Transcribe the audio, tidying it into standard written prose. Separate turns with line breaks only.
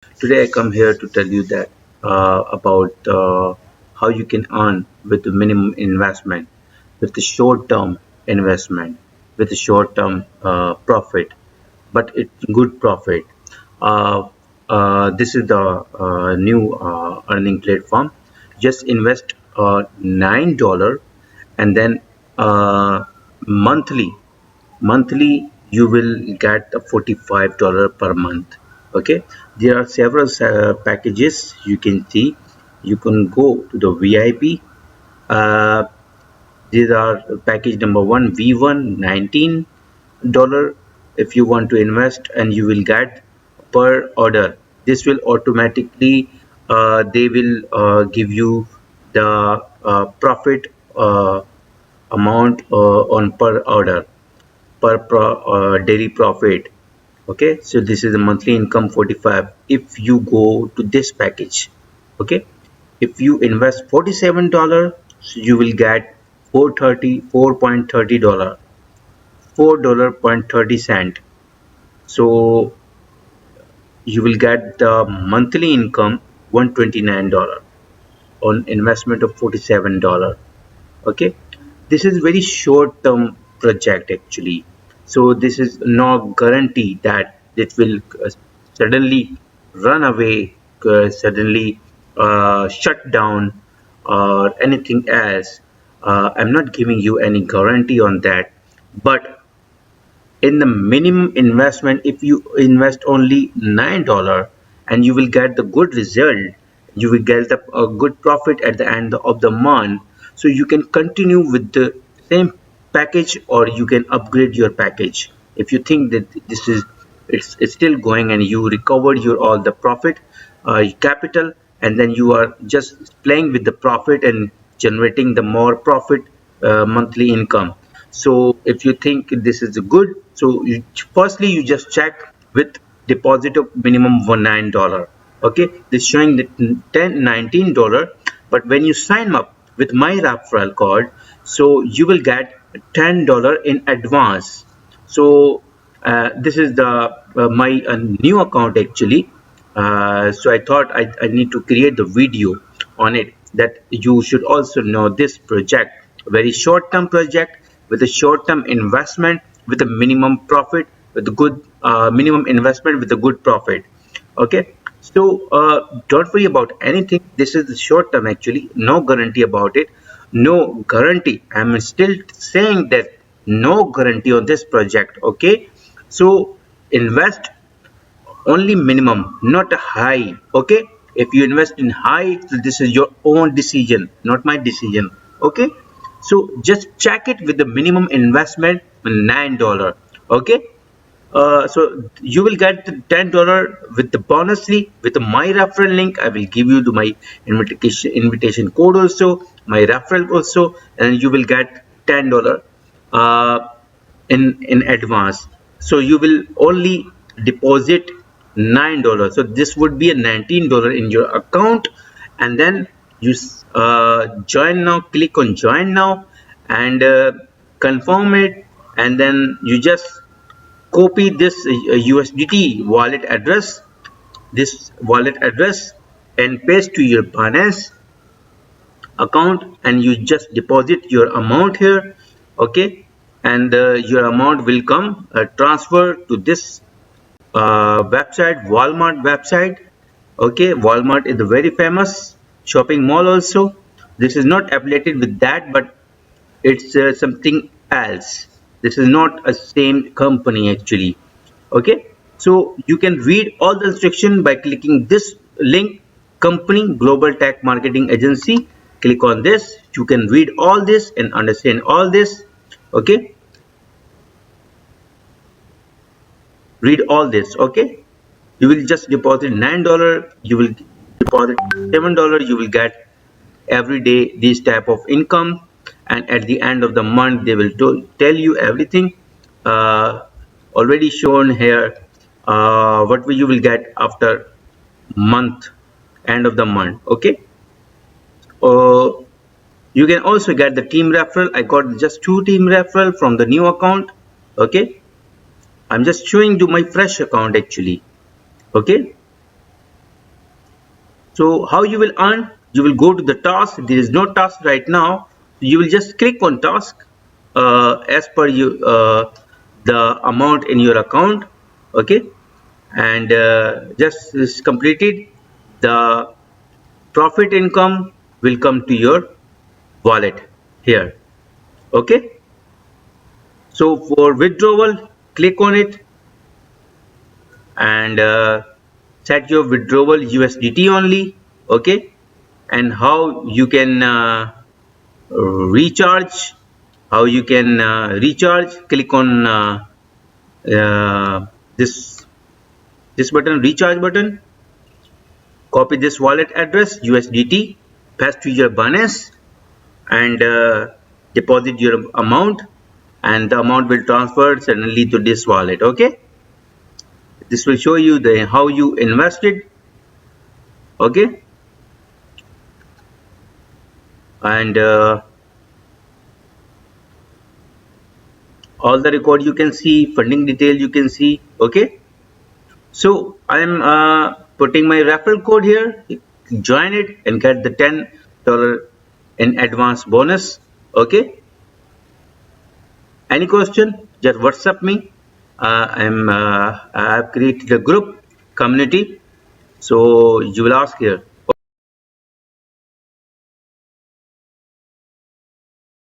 Today I come here to tell you that about how you can earn with the minimum investment, with the short-term investment, with the short-term profit, but it's good profit. Uh, this is the new earning platform. Just invest $9 and then monthly monthly you will get the $45 per month. Okay, there are several packages you can see. You can go to the VIP. uh, these are package number one, V1, $19 if you want to invest, and you will get per order. This will automatically they will give you the profit amount on per order, per daily profit. Okay, so this is the monthly income 45 if you go to this package. Okay, if you invest $47, so you will get 4.30 $4.30. So you will get the monthly income $129 on investment of $47. Okay, this is very short term project actually. So this is no guarantee that it will suddenly run away, suddenly shut down, or anything else. I'm not giving you any guarantee on that, but in the minimum investment, if you invest only $9 and you will get the good result, you will get the a good profit at the end of the month. So you can continue with the same package, or you can upgrade your package if you think that this is it's still going and you recovered your all the profit capital, and then you are just playing with the profit and generating the more profit monthly income. So if you think this is good, so firstly you just check with deposit of minimum $9. Okay, this showing that $19, but when you sign up with my referral code, so you will get $10 in advance. So this is the my new account actually. So I thought I need to create the video on it, that you should also know this project, very short term project with a short term investment with a minimum profit, with a good minimum investment with a good profit. Okay, so don't worry about anything. This is the short term actually, no guarantee about it. No guarantee, I'm still saying that no guarantee on this project. Okay, so invest only minimum, not high. Okay, if you invest in high, so this is your own decision, not my decision. Okay, so just check it with the minimum investment $9. Okay, so you will get the $10 with the bonusly with my referral link. I will give you my invitation code also, my referral also, and you will get $10 uh, in advance. So you will only deposit $9. So this would be a $19 in your account, and then you join now. Click on join now and confirm it, and then you just copy this USDT wallet address and paste to your Binance account, and you just deposit your amount here. Okay, and your amount will come transfer to this website, Walmart website. Okay, Walmart is a very famous shopping mall also. This is not affiliated with that, but it's something else. This is not a same company actually. Okay, so you can read all the instruction by clicking this link, company global tech marketing agency. Click on this, you can read all this and understand all this. Okay, read all this. Okay, you will just deposit $9, you will deposit $7, you will get every day this type of income, and at the end of the month they will tell you everything already shown here, what you will get after month, end of the month. Okay, uh, you can also get the team referral. I got just 2 team referral from the new account. Okay, I'm just showing you my fresh account actually. Okay, So how you will earn? You will go to the task. There is no task right now. You will just click on task as per you the amount in your account. Okay, and just is completed. The profit income will come to your wallet here. Okay. So for withdrawal, click on it and set your withdrawal USDT only. Okay, and how you can recharge, how you can recharge. Click on uh, this button, recharge button. Copy this wallet address USDT, paste to your Binance, and deposit your amount, and the amount will transfer suddenly to this wallet. Okay, this will show you the how you invested. Okay, and all the record you can see, funding detail you can see. Okay, so I am putting my referral code here. Join it and get the $10 in advance bonus. Okay, any question, just WhatsApp me. I have created a group community, so you will ask here.